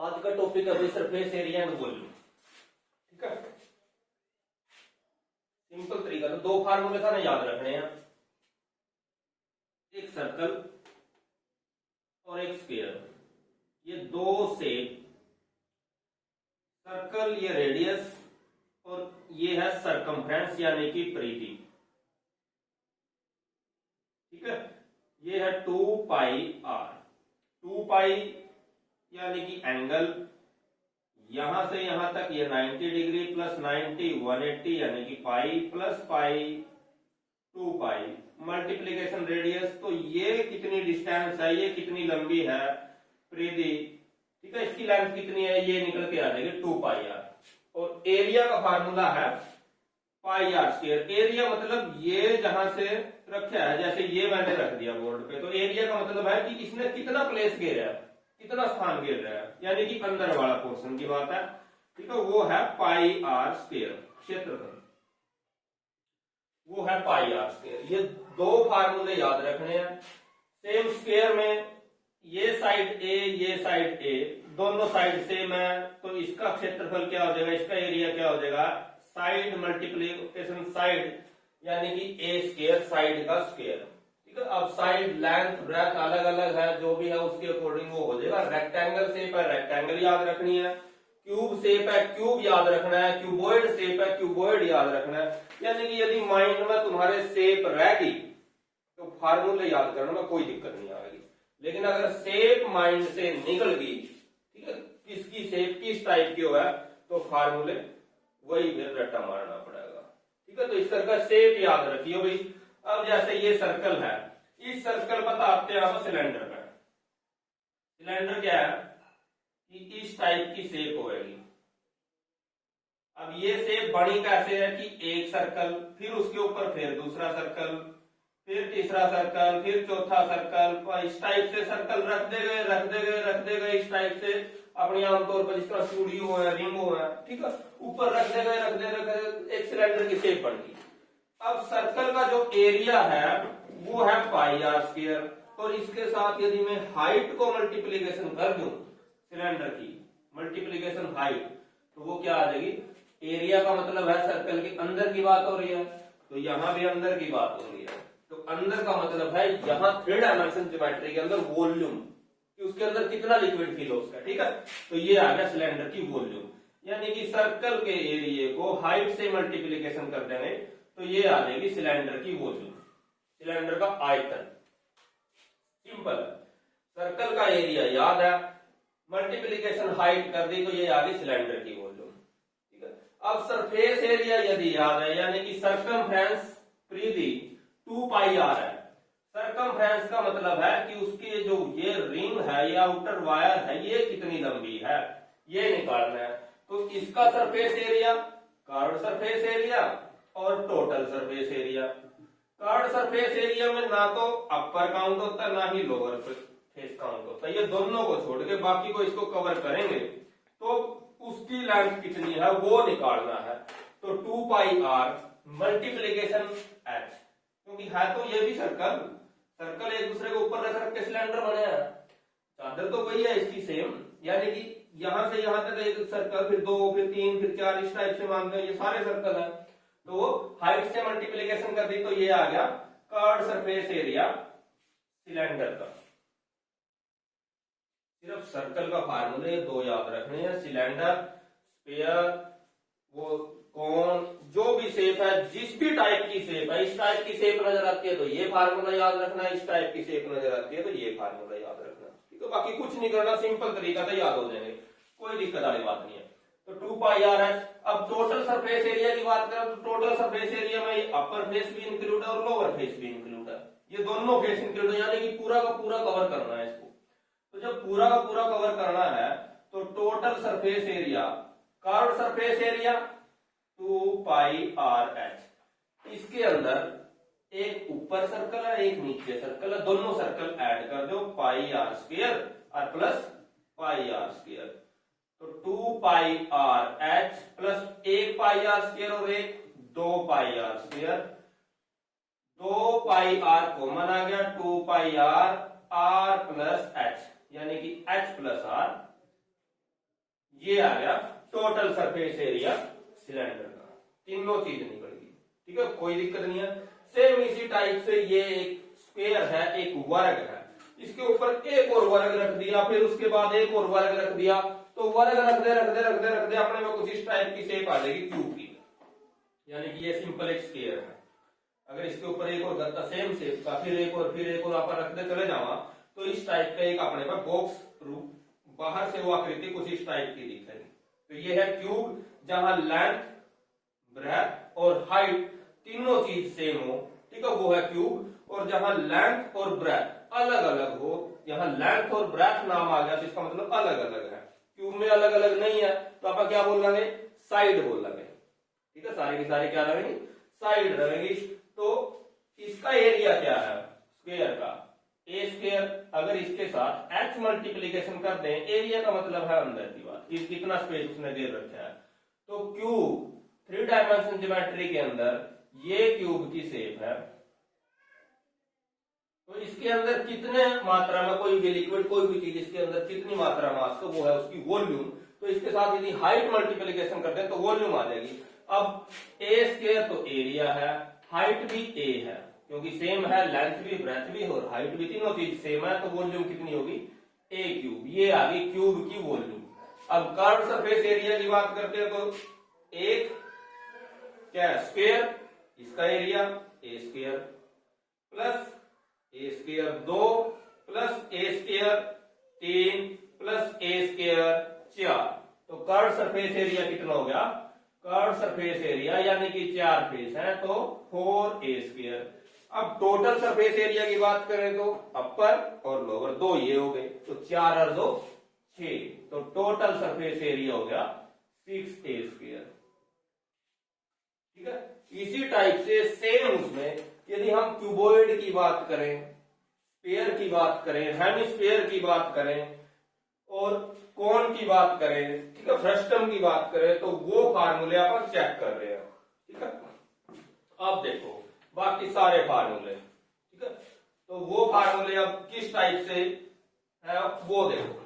आज का टॉपिक है भाई सरफेस एरिया एंड वॉल्यूम। ठीक है, सिंपल तरीका तो दो फार्मूले था ना याद रखने हैं, एक सर्कल और एक स्फीयर। ये दो शेप, सर्कल ये रेडियस और ये है सरकमफ्रेंस यानी कि परिधि। ठीक है, ये है 2 पाई आर। 2 पाई यानी कि एंगल, यहां से यहां तक ये 90 डिग्री प्लस 90 180 यानी कि पाई प्लस पाई 2 पाई मल्टीप्लीकेशन रेडियस। तो ये कितनी डिस्टेंस है, ये कितनी लंबी है परिधि। ठीक है, इसकी लेंथ कितनी है ये निकल के आ जाएगी 2 पाई आर। और एरिया का फार्मूला है पाई आर स्क्वायर। एरिया मतलब ये जहां से रखा है, जैसे ये मैंने रख दिया बोर्ड पे, तो एरिया का मतलब है कि इसने कितना प्लेस घेरा है, कितना स्थान घेर रहा है, यानी कि अंदर वाला पोर्शन की बात है। ठीक है, वो है पाई आर स्क्वायर क्षेत्रफल, वो है पाई आर स्क्वायर। ये दो फार्मूले याद रखने हैं। सेम स्क्वायर में ये साइड ए ये साइड ए, दोनों साइड सेम है, तो इसका क्षेत्रफल क्या हो जाएगा, इसका एरिया क्या हो जाएगा, साइड मल्टीप्लीकेशन साइड यानी कि ए स्क्वायर, साइड का स्क्वायर। ठीक है, अब साइड लेंथ ब्रेथ अलग अलग है, जो भी है उसके अकॉर्डिंग वो हो जाएगा। रेक्टेंगल शेप है, रेक्टेंगल याद रखनी है। क्यूब शेप है, क्यूब याद रखना है। क्यूबॉइड शेप है, क्यूबॉइड याद रखना है। यानी कि यदि माइंड में तुम्हारे शेप रह गई तो फार्मूले याद करने में कोई दिक्कत नहीं आएगी। लेकिन अगर शेप माइंड से निकल गई, ठीक है, किसकी शेप किस टाइप की हो है, तो फार्मूले वही फिर रट्टा मारना पड़ेगा। ठीक है, तो इस तरह का शेप याद रखियो भाई। अब जैसे ये सर्कल है, इस सर्कल पता आपके यहां सिलेंडर का। सिलेंडर क्या है कि इस टाइप की शेप होगी। अब ये शेप बनी कैसे है कि एक सर्कल, फिर उसके ऊपर फिर दूसरा सर्कल, फिर तीसरा सर्कल, फिर चौथा सर्कल, इस टाइप से सर्कल रखते गए रखते गए रखते गए, इस टाइप से अपनी आमतौर पर जिस तरह स्टूडियो है, रिंगो है, ठीक है, ऊपर रखते गए रखते रखते एक सिलेंडर की शेप बन गई। अब सर्कल का जो एरिया है वो है पाई आर स्क्वायर, और इसके साथ यदि मैं हाइट को मल्टीप्लीकेशन कर दूं, सिलेंडर की मल्टीप्लीकेशन हाइट, तो वो क्या आ जाएगी, एरिया का मतलब है सर्कल के अंदर की बात हो रही है, तो यहां भी अंदर की बात हो रही है। तो अंदर का मतलब है यहां 3 डायमेंशन ज्योमेट्री के अंदर वॉल्यूम, कि उसके अंदर कितना लिक्विड फिल हो उसका। ठीक है, तो ये आ गया सिलेंडर की वॉल्यूम। यानी कि सर्कल के एरिया को हाइट से मल्टीप्लीकेशन कर देंगे तो ये आ जाएगी सिलेंडर की वॉल्यूम, सिलेंडर का आयतन। सिंपल, सर्कल का एरिया याद है, मल्टीप्लीकेशन हाइट कर दी तो ये आ गई सिलेंडर की वॉल्यूम। ठीक है, अब सरफेस एरिया यदि याद है, यानी कि सरकमफ्रेंस परिधि 2 पाई आर है। सरकमफ्रेंस का मतलब है कि उसकी जो ये रिंग है या आउटर वायर है ये कितनी लंबी है, ये निकालना है। तो इसका surface area, curved surface area और total surface area. Curved surface area में ना तो अपर काउंट होता है ना ही लोअर फेस काउंट होता है, ये दोनों को छोड़ के बाकी को इसको कवर करेंगे तो उसकी लेंथ कितनी है वो निकालना है। तो 2 पाई आर मल्टीप्लीकेशन एच, क्योंकि है तो ये भी सर्कल, सर्कल एक दूसरे के ऊपर रख रख के सिलेंडर बने हैं, चादर तो वही है इसकी सेम। यानी कि यहां से यहां तक एक सर्कल, फिर 2 फिर 3 फिर 4 इस टाइप से मानते हैं, ये सारे सर्कल है। तो वो हाइट से मल्टीप्लीकेशन कर दी तो ये आ गया कर्व्ड सरफेस एरिया सिलेंडर का। सिर्फ सर्कल का फार्मूले दो याद रखने हैं, सिलेंडर, स्फीयर, वो कौन, जो भी शेप है, जिस भी टाइप की शेप है, इस टाइप की शेप नजर आती है तो ये फार्मूला याद रखना है, इस टाइप की शेप नजर आती है तो ये फार्मूला याद रखना। ठीक है, बाकी कुछ नहीं करना, सिंपल तरीका से याद हो जाएंगे, कोई दिक्कत वाली बात नहीं है। तो 2 पाई आर एच। अब टोटल सरफेस एरिया की बात करें तो टोटल सरफेस एरिया में अपर फेस भी इंक्लूड है और लोअर फेस भी इंक्लूड है, ये दोनों फेस इंक्लूड है, यानी कि पूरा का पूरा कवर करना है इसको। तो जब पूरा का पूरा कवर करना है तो total surface area, curved surface area 2 pi r H. इसके अंदर एक ऊपर सर्कल है एक नीचे सर्कल है, दोनों सर्कल ऐड कर दो, पाई आर स्क्वायर और प्लस पाई आर स्क्वायर। तो 2 pi r h plus 1 pi r square और एक 2 pi r square. 2 pi r common आ गया, 2 pi r, r plus h, यानी कि एच प्लस आर। ये आ गया टोटल सरफेस एरिया सिलेंडर का। तीनों चीज निकल गई, ठीक है, कोई दिक्कत नहीं है। सेम इसी टाइप से ये एक स्क्वायर है, एक वर्ग है, इसके ऊपर एक और वर्ग रख दिया, फिर उसके बाद एक और वर्ग रख दिया, तो वर्ग रख दे अपने में कुछ इस टाइप की शेप आ जाएगी क्यूब की, यानी कि ये सिंपल एक स्क्वायर है। अगर इसके ऊपर एक और गत्ता सेम शेप का, फिर एक और आप रख दे चले जावा, तो इस टाइप का एक अपने पास बॉक्स रूप बाहर से वो आकृति कुछ इस टाइप की दिखेगी। तो ये है क्यूब, जहां लेंथ, ब्रेथ और हाइट तीनों चीज सेम हो, ठीक है, वो है क्यूब। और जहां लेंथ और ब्रेथ अलग अलग हो, यहाँ लेंथ और ब्रेथ नाम आ गया तो इसका मतलब अलग अलग है। क्यूब में अलग अलग नहीं है तो आप क्या बोल रहे हैं, साइड बोल रहे हैं, ठीक है, सारे के सारे क्या रहेंगे, साइड रहेंगे। तो इसका एरिया क्या है स्क्वायर का, ए स्क्वायर, अगर इसके साथ h मल्टीप्लीकेशन कर दें, एरिया का मतलब है अंदर की बात, कि कितना स्पेस उसने दे रखा है। तो क्यूब 3 डायमेंशन ज्योमेट्री के अंदर ये क्यूब की शेप है, तो इसके अंदर कितने मात्रा में कोई भी लिक्विड, कोई भी चीज इसके अंदर कितनी मात्रा मास, तो वो है उसकी वॉल्यूम। तो इसके साथ यदि हाइट मल्टीप्लीकेशन करते हैं तो वॉल्यूम आ जाएगी। अब ए स्क्वायर तो एरिया है, हाइट भी ए है, क्योंकि सेम है, लेंथ भी, ब्रेथ भी और हाइट भी, तीनों चीज सेम है, तो वॉल्यूम कितनी होगी, ए क्यूब। ये आ गई क्यूब की वॉल्यूम। अब कर्व सरफेस एरिया की बात करते हैं तो एक क्या स्क्वायर, इसका area A square plus A square 2 plus A square 3 plus A square 4, तो कर्व सरफेस एरिया कितना हो गया, कर्व सरफेस एरिया यानी कि 4 फेस है तो 4 ए स्क्वायर। अब टोटल सरफेस एरिया की बात करें तो अपर और लोअर दो ये हो गए, तो 4 और 2 6, तो टोटल सरफेस एरिया हो गया 6 ए स्क्वायर, ठीक है। इसी टाइप से सेम उसमें यदि हम क्यूबॉइड की बात करें, स्फीयर की बात करें, हेमिस्फीयर की बात करें और कोन की बात करें, ठीक है, फ्रस्टम की बात करें, तो वो फार्मूले अपन चेक कर रहे हैं, ठीक है। अब देखो बाकी सारे फार्मूले, ठीक है, तो वो फार्मूले अब किस टाइप से है वो देखो।